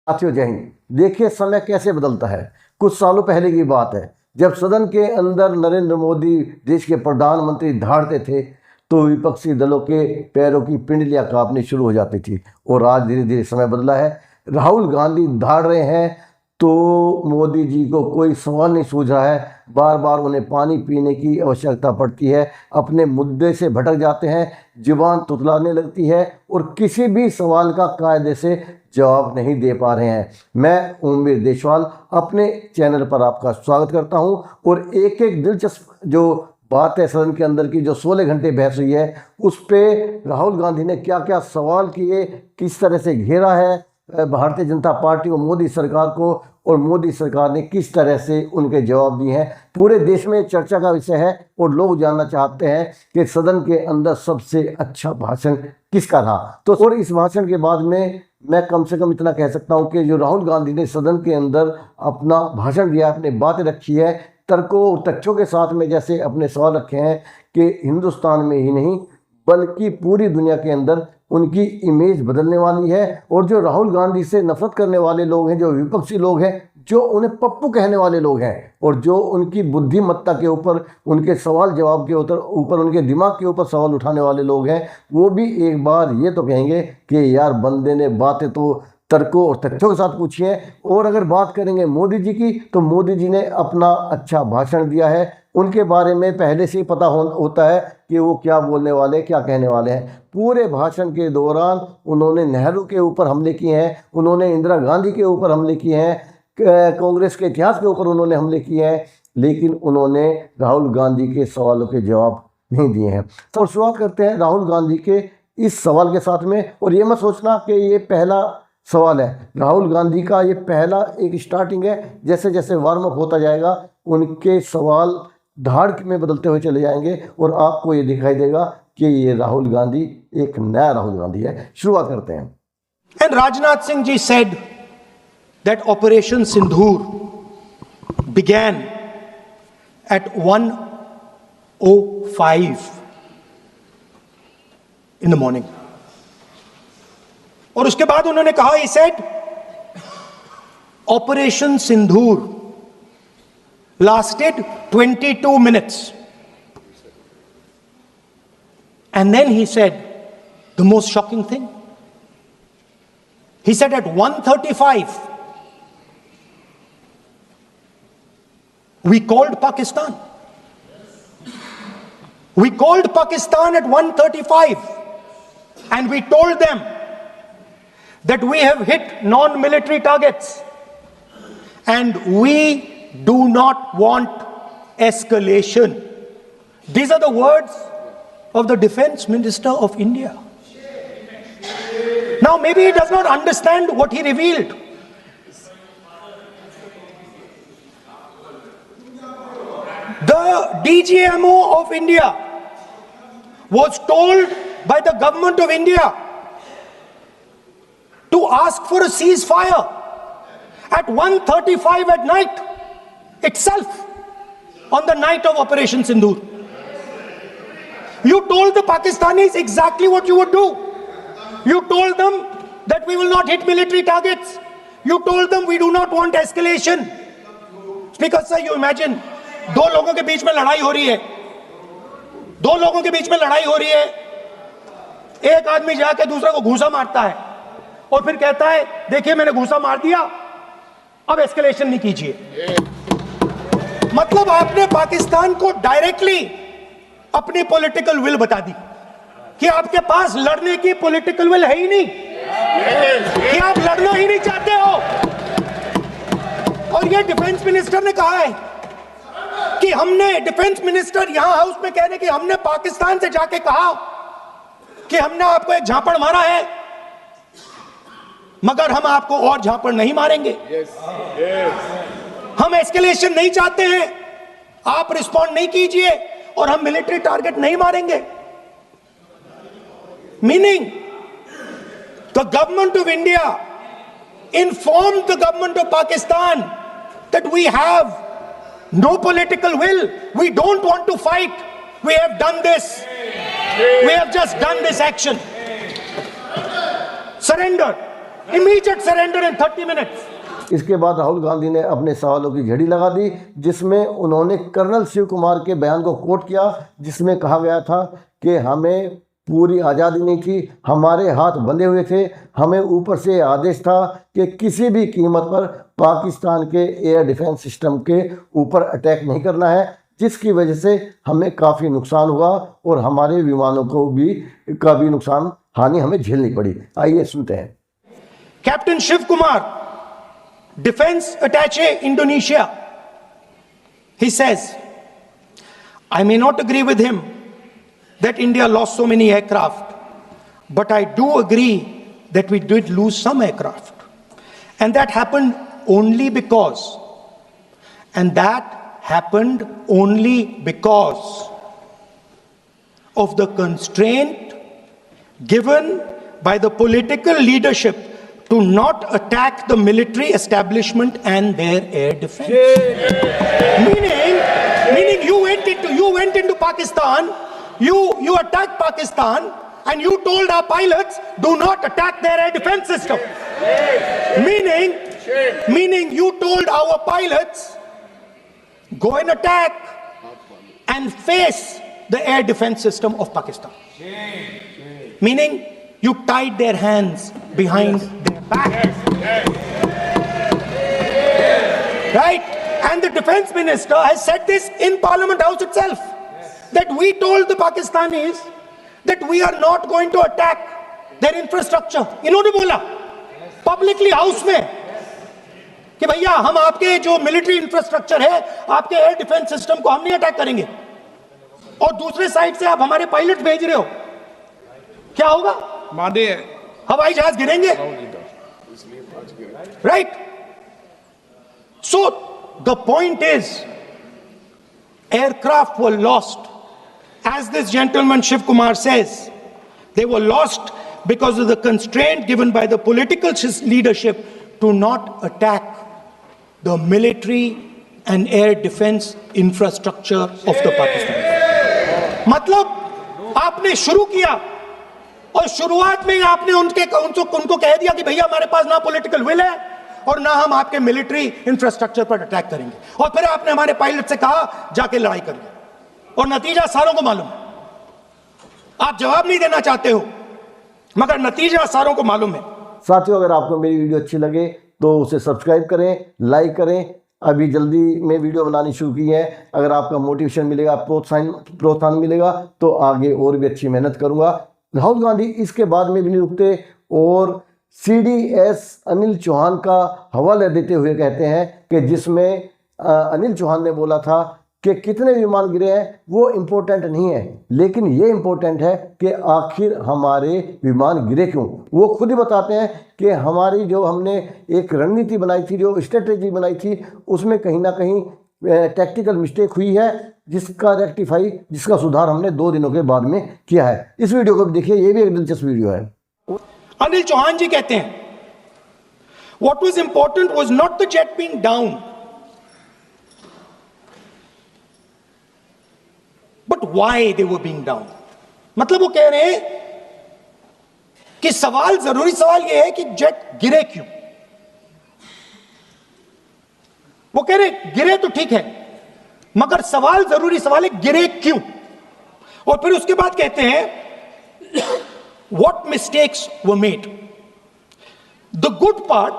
साथियों जय हिंद। देखिए समय कैसे बदलता है। कुछ सालों पहले की बात है जब सदन के अंदर नरेंद्र मोदी देश के प्रधानमंत्री दहाड़ते थे तो विपक्षी दलों के पैरों की पिंडलियां कांपनी शुरू हो जाती थी। और आज धीरे धीरे समय बदला है। राहुल गांधी दहाड़ रहे हैं तो मोदी जी को कोई सवाल नहीं सूझ रहा है। बार बार उन्हें पानी पीने की आवश्यकता पड़ती है, अपने मुद्दे से भटक जाते हैं, जुबान तुतलाने लगती है और किसी भी सवाल का कायदे से जवाब नहीं दे पा रहे हैं। मैं ओमवीर देशवाल अपने चैनल पर आपका स्वागत करता हूं और एक एक दिलचस्प जो बात है सदन के अंदर की जो 16 घंटे बहस हुई है उस पर राहुल गांधी ने क्या क्या सवाल किए, किस तरह से घेरा है भारतीय जनता पार्टी और मोदी सरकार को, और मोदी सरकार ने किस तरह से उनके जवाब दिए हैं, पूरे देश में चर्चा का विषय है। और लोग जानना चाहते हैं कि सदन के अंदर सबसे अच्छा भाषण किसका रहा। तो और इस भाषण के बाद में मैं कम से कम इतना कह सकता हूं कि जो राहुल गांधी ने सदन के अंदर अपना भाषण दिया, अपने बातें रखी है तर्कों और तथ्यों के साथ में, जैसे अपने सवाल रखे हैं कि हिंदुस्तान में ही नहीं बल्कि पूरी दुनिया के अंदर उनकी इमेज बदलने वाली है। और जो राहुल गांधी से नफरत करने वाले लोग हैं, जो विपक्षी लोग हैं, जो उन्हें पप्पू कहने वाले लोग हैं और जो उनकी बुद्धिमत्ता के ऊपर, उनके सवाल जवाब के ऊपर उनके दिमाग के ऊपर सवाल उठाने वाले लोग हैं, वो भी एक बार ये तो कहेंगे कि यार बंदे ने बातें तो तर्कों और तथ्यों के साथ पूछी है। और अगर बात करेंगे मोदी जी की तो मोदी जी ने अपना अच्छा भाषण दिया है। उनके बारे में पहले से ही पता होता है कि वो क्या बोलने वाले, क्या कहने वाले हैं। पूरे भाषण के दौरान उन्होंने नेहरू के ऊपर हमले किए हैं, उन्होंने इंदिरा गांधी के ऊपर हमले किए हैं, कांग्रेस के इतिहास के ऊपर उन्होंने हमले किए हैं, लेकिन उन्होंने राहुल गांधी के सवालों के जवाब नहीं दिए हैं। तो शुरुआत करते हैं राहुल गांधी के इस सवाल के साथ में। और ये मत सोचना कि ये पहला सवाल है, राहुल गांधी का ये पहला एक स्टार्टिंग है। जैसे जैसे वार्म अप होता जाएगा उनके सवाल धाड़ में बदलते हुए चले जाएंगे और आपको ये दिखाई देगा कि ये राहुल गांधी एक नया राहुल गांधी है। शुरुआत करते हैं। And Rajnath Singh ji said that Operation Sindhur began at 1:05 in the morning. और उसके बाद उन्होंने कहा, he said Operation Sindhur lasted 22 minutes. And then he said the most shocking thing. He said at 1:35 we called Pakistan. We called Pakistan at 1:35 and we told them that we have hit non-military targets and we do not want escalation. These are the words of the Defense Minister of India. Now maybe he does not understand what he revealed. The DGMO of India was told by the government of India to ask for a ceasefire at 1:35 at night itself, on the night of Operation Sindhur. You told the Pakistanis exactly what you would do. You told them that we will not hit military targets. You told them we do not want escalation. Speaker sir, you imagine, दो लोगों के बीच में लड़ाई हो रही है, दो लोगों के बीच में लड़ाई हो रही है, एक आदमी जाके दूसरे को घूंसा मारता है और फिर कहता है देखिए मैंने घूंसा मार दिया, अब एस्केलेशन नहीं कीजिए। मतलब आपने पाकिस्तान को डायरेक्टली अपनी पॉलिटिकल विल बता दी कि आपके पास लड़ने की पॉलिटिकल विल है ही नहीं, कि आप लड़ना ही नहीं चाहते हो। और ये डिफेंस मिनिस्टर ने कहा है कि हमने, डिफेंस मिनिस्टर यहां हाउस में कह रहे कि हमने पाकिस्तान से जाके कहा कि हमने आपको एक झापड़ मारा है मगर हम आपको और झापड़ नहीं मारेंगे। हम एस्केलेशन नहीं चाहते हैं, आप रिस्पॉन्ड नहीं कीजिए और हम मिलिट्री टारगेट नहीं मारेंगे। Meaning the government of India informed the government of Pakistan that we have no political will, we don't want to fight, we have done this, we have just done this action, surrender, Immediate surrender in 30 minutes. इसके बाद राहुल गांधी ने अपने सवालों की झड़ी लगा दी, जिसमें उन्होंने कर्नल शिव कुमार के बयान को कोट किया, जिसमें कहा गया था कि हमें पूरी आज़ादी नहीं थी, हमारे हाथ बंधे हुए थे, हमें ऊपर से आदेश था कि किसी भी कीमत पर पाकिस्तान के एयर डिफेंस सिस्टम के ऊपर अटैक नहीं करना है, जिसकी वजह से हमें काफ़ी नुकसान हुआ और हमारे विमानों को का भी नुकसान हानि हमें झेलनी पड़ी। आइए सुनते हैं। Captain Shiv Kumar, Defense Attaché Indonesia, he says, I may not agree with him that India lost so many aircraft, but I do agree that we did lose some aircraft. And that happened only because of the constraint given by the political leadership to not attack the military establishment and their air defense. Meaning you went into Pakistan, you attacked Pakistan, and you told our pilots, do not attack their air defense system. Meaning you told our pilots, go and attack and face the air defense system of Pakistan. Meaning you tied their hands behind their back. Right? And the defense minister has said this in Parliament House itself, that we told the Pakistanis that we are not going to attack their infrastructure. इन्होंने बोला publicly house में कि भैया हम आपके जो military infrastructure है, आपके एयर डिफेंस सिस्टम को हम नहीं अटैक करेंगे, और दूसरे साइड से आप हमारे पायलट भेज रहे हो, क्या होगा? मादे हवाई जहाज गिरेंगे, right? So the point is, aircraft were lost, as this gentleman Shiv Kumar says, they were lost because of the constraint given by the political leadership to not attack the military and air defense infrastructure of the Pakistan. मतलब आपने शुरू किया और शुरुआत में ही आपने उनको कह दिया कि भैया हमारे पास ना पॉलिटिकल विल है और ना हम आपके मिलिट्री इंफ्रास्ट्रक्चर पर अटैक करेंगे, और फिर आपने हमारे पायलट से कहा जाके लड़ाई करिए, और नतीजा सारों को मालूम है। आप जवाब नहीं देना चाहते हो, मगर नतीजा सारों को मालूम है। साथियों, अगर आपको मेरी वीडियो अच्छी लगे तो उसे सब्सक्राइब करें, लाइक करें। अभी जल्दी मैं वीडियो बनानी शुरू की है। अगर आपका मोटिवेशन मिलेगा, प्रोत्साहन मिलेगा तो आगे और भी अच्छी मेहनत करूंगा। राहुल गांधी इसके बाद में भी नहीं रुकते और CDS अनिल चौहान का हवाला देते हुए कहते हैं कि जिसमें अनिल चौहान ने बोला था कि कितने विमान गिरे हैं वो इम्पोर्टेंट नहीं है, लेकिन ये इम्पोर्टेंट है कि आखिर हमारे विमान गिरे क्यों। वो खुद ही बताते हैं कि हमारी जो हमने एक रणनीति बनाई थी, जो स्ट्रेटेजी बनाई थी, उसमें कहीं ना कहीं टैक्टिकल मिस्टेक हुई है, जिसका सुधार हमने 2 दिनों के बाद में किया है। इस वीडियो को भी देखिए, ये भी एक दिलचस्प वीडियो है। अनिल चौहान जी कहते हैं, what was important was not the jet being down, but why they were being down. मतलब वो कह रहे हैं कि जरूरी सवाल ये है कि जेट गिरे क्यों। वो कह रहे गिरे तो ठीक है, मगर जरूरी सवाल है गिरे क्यों। और फिर उसके बाद कहते हैं what mistakes were made. The good part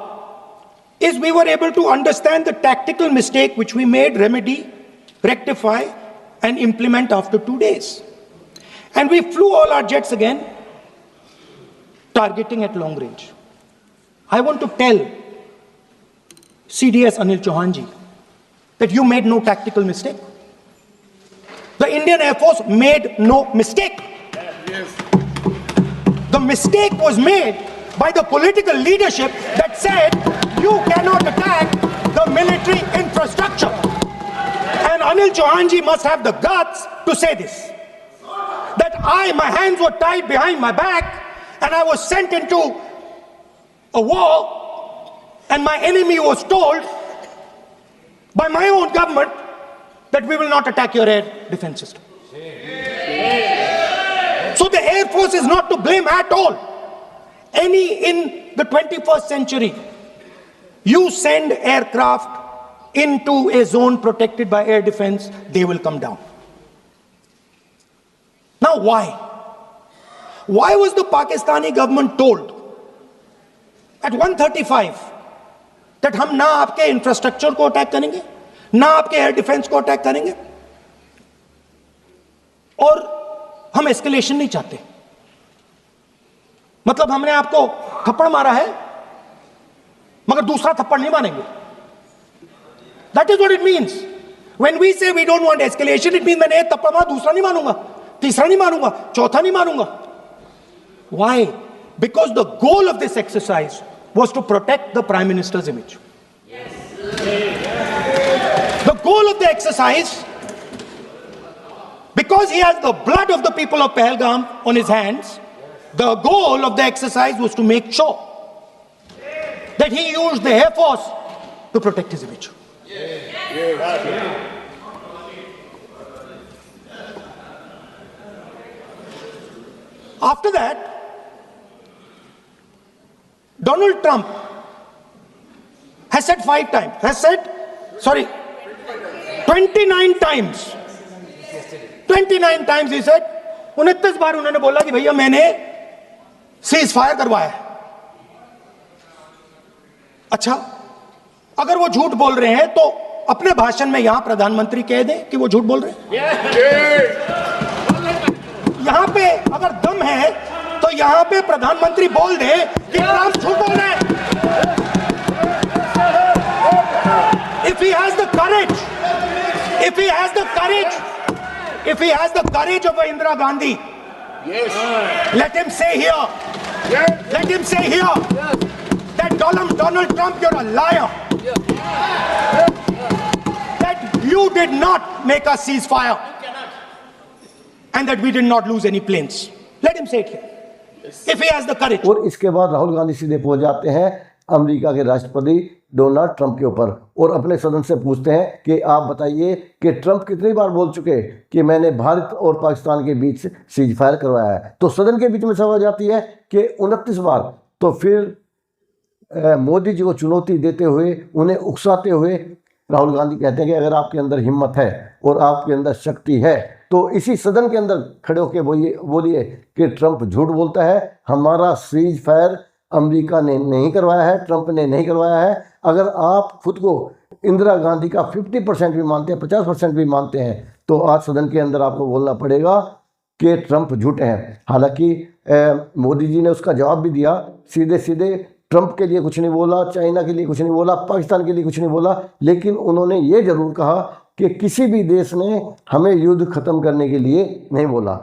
is we were able to understand the tactical mistake which we made, remedy, rectify and implement after 2 days. And we flew all our jets again, targeting at long range. I want to tell CDS Anil Chauhan ji that you made no tactical mistake. The Indian Air Force made no mistake. The mistake was made by the political leadership that said you cannot attack the military infrastructure. And Anil Chauhan ji must have the guts to say this, that my hands were tied behind my back and I was sent into a war, and my enemy was told by my own government that we will not attack your air defense system. So the Air Force is not to blame at all. any in the 21st century, you send aircraft into a zone protected by air defense, they will come down. Now why? Why was the Pakistani government told at 1:35 that हम ना आपके infrastructure को attack करेंगे, ना आपके air defence को attack करेंगे, और हम एस्केलेशन नहीं चाहते? मतलब हमने आपको थप्पड़ मारा है मगर दूसरा थप्पड़ नहीं मारेंगे. That is what it means. When we say we don't want escalation, it means मैंने एक थप्पड़ मारा, दूसरा नहीं मारूंगा, तीसरा नहीं मारूंगा, चौथा नहीं मारूंगा. Why? Because the goal of this exercise was to protect the Prime Minister's image. The goal of the exercise, because he has the blood of the people of Pahalgam on his hands, the goal of the exercise was to make sure that he used the Air Force to protect his image. After that, Donald Trump has said 29 times. 29 times he said, 29 बार उन्होंने बोला कि भैया मैंने cease fire करवाया है. अच्छा, अगर वो झूठ बोल रहे हैं तो अपने भाषण में यहां प्रधानमंत्री कह दें कि वो झूठ बोल रहे हैं. यहां पे अगर दम है तो यहां पे प्रधानमंत्री बोल दे कि ट्रंप झूठ बोल रहे हैं. If he has the courage, if he has the courage, if he has the courage of Indira Gandhi, let him say here, let him say here that Donald Trump, you're a liar. That you did not make us cease fire and that we did not lose any planes. Let him say it here. If he has the courage. और इसके बाद राहुल गांधी सीधे पहुंच जाते हैं America के राष्ट्रपति Donald Trump के ऊपर और अपने सदन से पूछते हैं कि आप बताइए कि ट्रंप कितनी बार बोल चुके कि मैंने भारत और पाकिस्तान के बीच सीज फायर करवाया है. तो सदन के बीच में सवाल जाती है कि 29 बार. तो फिर मोदी जी को चुनौती देते हुए, उन्हें उकसाते हुए राहुल गांधी कहते हैं कि अगर आपके अंदर हिम्मत है और आपके अंदर शक्ति है तो इसी सदन के अंदर खड़े होकर बोलिए कि ट्रंप झूठ बोलता है, हमारा सीज फायर अमेरिका ने नहीं करवाया है, ट्रंप ने नहीं करवाया है. अगर आप खुद को इंदिरा गांधी का 50% भी मानते हैं, 50% भी मानते हैं, तो आज सदन के अंदर आपको बोलना पड़ेगा कि ट्रंप झूठे हैं. हालांकि मोदी जी ने उसका जवाब भी दिया, सीधे सीधे ट्रंप के लिए कुछ नहीं बोला, चाइना के लिए कुछ नहीं बोला, पाकिस्तान के लिए कुछ नहीं बोला, लेकिन उन्होंने ये जरूर कहा कि किसी भी देश ने हमें युद्ध खत्म करने के लिए नहीं बोला.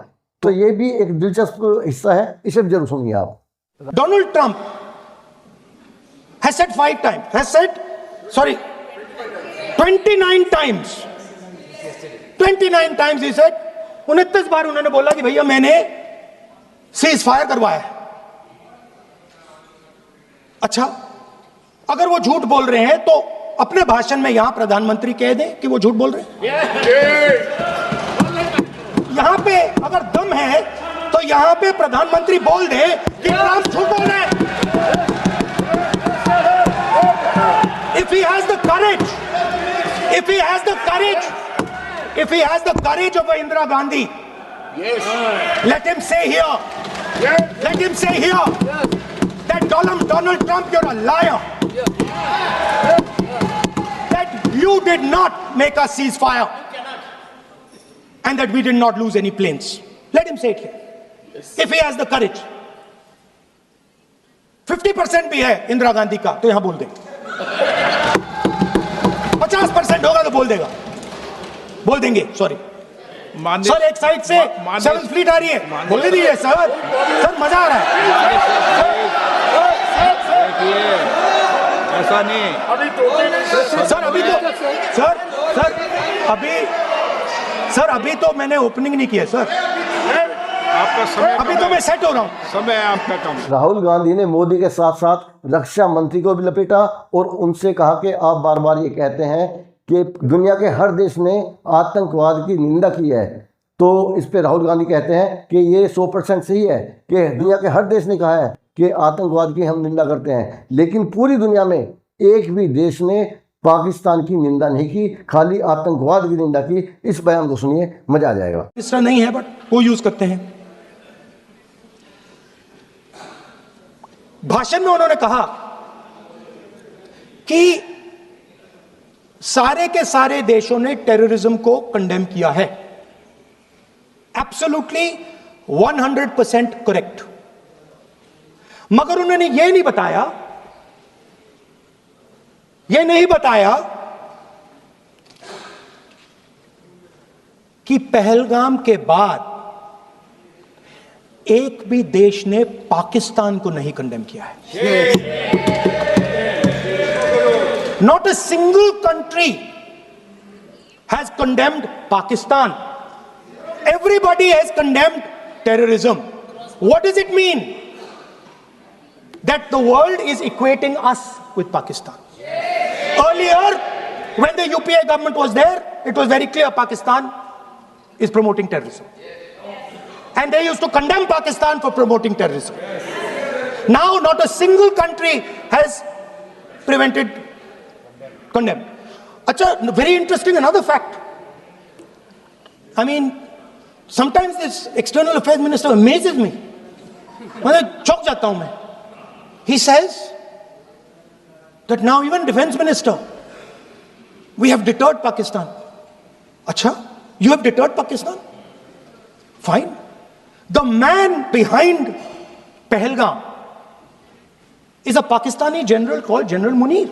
तो ये भी एक दिलचस्प हिस्सा है, इसे जरूर सुनिए आप. Donald Trump has said 29 times. 29 times he said, 29 बार उन्होंने बोला कि भैया मैंने सीज फायर करवाया है. अच्छा, अगर वो झूठ बोल रहे हैं तो अपने भाषण में यहां प्रधानमंत्री कह दें कि वो झूठ बोल रहे हैं. यहां पे अगर दम है तो यहां पे प्रधानमंत्री बोल दे कि ट्रंप झूठ बोल रहे हैं. If he has the courage, if he has the courage, if he has the courage of Indira Gandhi, let him say here, let him say here that Donald Trump, you're a liar. That you did not make us cease fire and that we did not lose any planes. Let him say it here. If he has the courage. 50% भी है इंदिरा गांधी का तो यहां बोल दे. 50% होगा तो बोल देगा, बोल देंगे. सॉरी सर, एक साइड से 7th फ्लीट आ रही है, बोल दीजिए सर. सर मजा आ रहा है. ऐसा नहीं सर अभी तो अभी तो मैंने ओपनिंग नहीं किया सर. आपका समय अभी तो मैं सेट हो रहा हूं. समय आपका कम. राहुल गांधी ने मोदी के साथ साथ रक्षा मंत्री को भी लपेटा और उनसे कहा कि आप बार बार ये कहते हैं कि दुनिया के हर देश ने आतंकवाद की निंदा की है. तो इस पे राहुल गांधी कहते हैं कि ये 100% सही है कि दुनिया के हर देश ने कहा है कि आतंकवाद की हम निंदा करते हैं, लेकिन पूरी दुनिया में एक भी देश ने पाकिस्तान की निंदा नहीं की, खाली आतंकवाद की निंदा की। इस बयान को सुनिए, मजा आ जाएगा। इस तरह नहीं है, बट वो यूज करते हैं। भाषण में उन्होंने कहा कि सारे के सारे देशों ने टेररिज्म को कंडेम किया है। Absolutely 100% correct. मगर उन्होंने यह नहीं बताया कि पहलगाम के बाद एक भी देश ने पाकिस्तान को नहीं कंडेम किया है। Not a single country has condemned Pakistan. Everybody has condemned terrorism. What does it mean? That the world is equating us with Pakistan. Earlier, when the UPA government was there, it was very clear Pakistan is promoting terrorism. And they used to condemn Pakistan for promoting terrorism. Now, not a single country has condemned. Acha, very interesting, another fact. I mean, sometimes this external affairs minister amazes me. मैं चौंक जाता हूं मैं. He says that now even defense minister, we have deterred Pakistan. Acha, you have deterred Pakistan? Fine. The man behind Pahalgam is a Pakistani general called General Munir,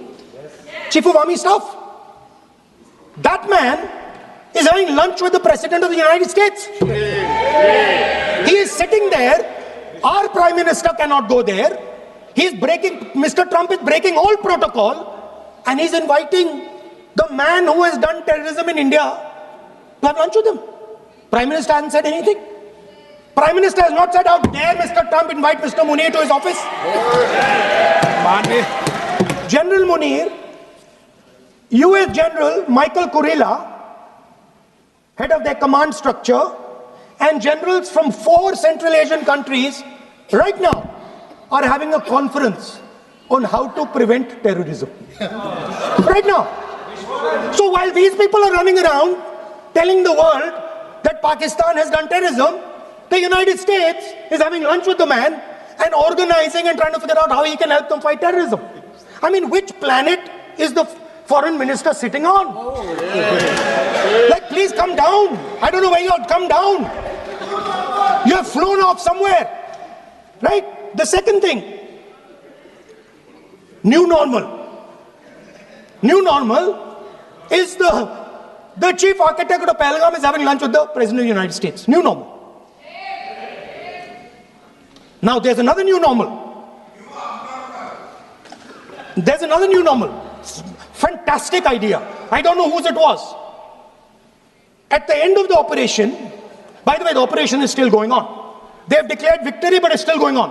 Chief of Army Staff. That man is having lunch with the President of the United States. He is sitting there. Our Prime Minister cannot go there. Mr. Trump is breaking all protocol, and he's inviting the man who has done terrorism in India to have lunch with him. Prime Minister hasn't said anything. Prime Minister has not said, how dare Mr. Trump invite Mr. Munir to his office. General Munir, US General Michael Kurilla, head of their command structure, and generals from 4 Central Asian countries right now are having a conference on how to prevent terrorism. Right now. So while these people are running around telling the world that Pakistan has done terrorism, the United States is having lunch with the man and organizing and trying to figure out how he can help them fight terrorism. I mean, which planet is the foreign minister sitting on? Like, please come down. I don't know where you are. Come down. You have flown off somewhere. Right? The second thing, new normal. New normal is the chief architect of Pahalgam is having lunch with the President of the United States. New normal. Now there's another new normal. There's another new normal. Fantastic idea. I don't know whose it was. At the end of the operation, by the way, the operation is still going on. They have declared victory, but it's still going on.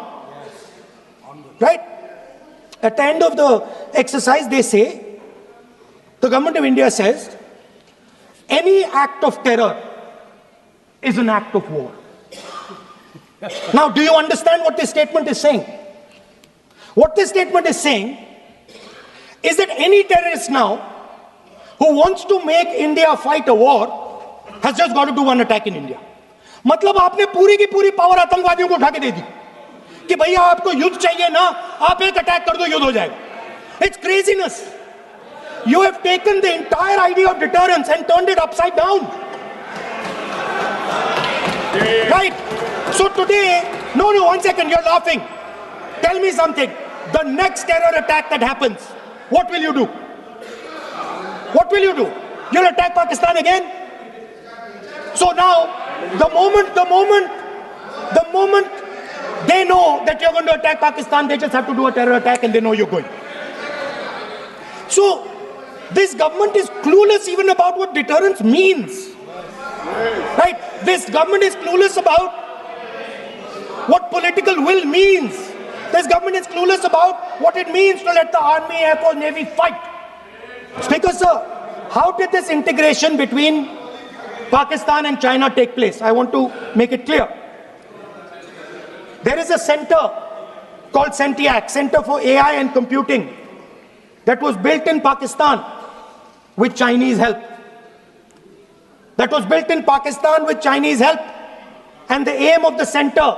Right? At the end of the exercise, they say, the government of India says, any act of terror is an act of war. Now, do you understand what this statement is saying? What this statement is saying is that any terrorist now who wants to make India fight a war has just got to do one attack in India. मतलब आपने पूरी की पूरी power आतंकवादियों को उठा के दे दी कि भैया आपको युद्ध चाहिए ना, आप एक अटैक कर दो, युद्ध हो जाएगा. It's craziness. You have taken the entire idea of deterrence and turned it upside down. Right? So today, no, one second, you're laughing. Tell me something. The next terror attack that happens, what will you do? What will you do? You'll attack Pakistan again? So now, the moment they know that you're going to attack Pakistan, they just have to do a terror attack and they know you're going. So, this government is clueless even about what deterrence means. Right? This government is clueless about what political will means. This government is clueless about what it means to let the army, air force, navy fight. Speaker sir, how did this integration between Pakistan and China take place? I want to make it clear. There is a center called CENTIAC, Center for AI and Computing, that was built in Pakistan with Chinese help. That was built in Pakistan with Chinese help. And the aim of the center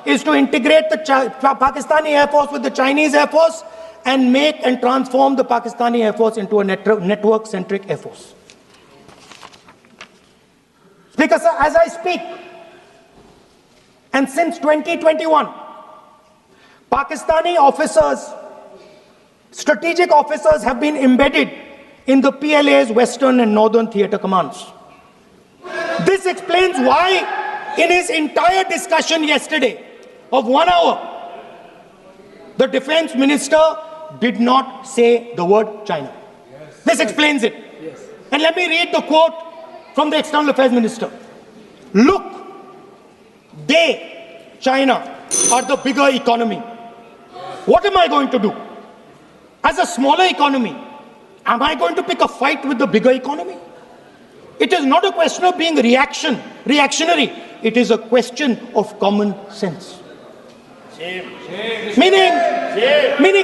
is to integrate the Pakistani Air Force with the Chinese Air Force and make and transform the Pakistani Air Force into a network-centric Air Force. Speaker, sir, as I speak, and since 2021, Pakistani officers, strategic officers have been embedded in the PLA's Western and Northern Theatre Commands. This explains why, in his entire discussion yesterday of 1 hour, the defense minister did not say the word China. This explains it. And let me read the quote from the External Affairs Minister. Look, they, China, are the bigger economy. What am I going to do? As a smaller economy, am I going to pick a fight with the bigger economy? It is not a question of being reactionary. It is a question of common sense. Meaning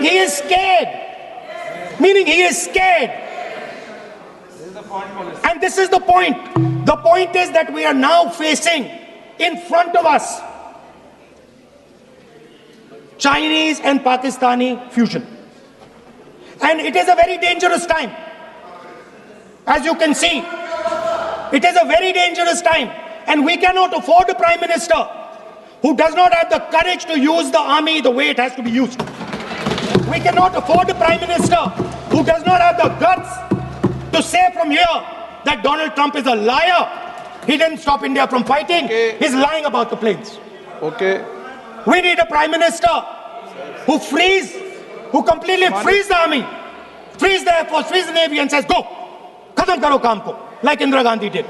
he is scared. Meaning he is scared. And this is the point. The point is that we are now facing in front of us Chinese and Pakistani fusion. And it is a very dangerous time. As you can see, it is a very dangerous time. And we cannot afford a prime minister who does not have the courage to use the army the way it has to be used. We cannot afford a prime minister who does not have the guts to say from here that Donald Trump is a liar. He didn't stop India from fighting. Okay. He's lying about the planes. Okay. We need a prime minister who completely frees the army, frees the Air Force, frees the Navy and says, go, khatam karo kaam ko, like Indira Gandhi did.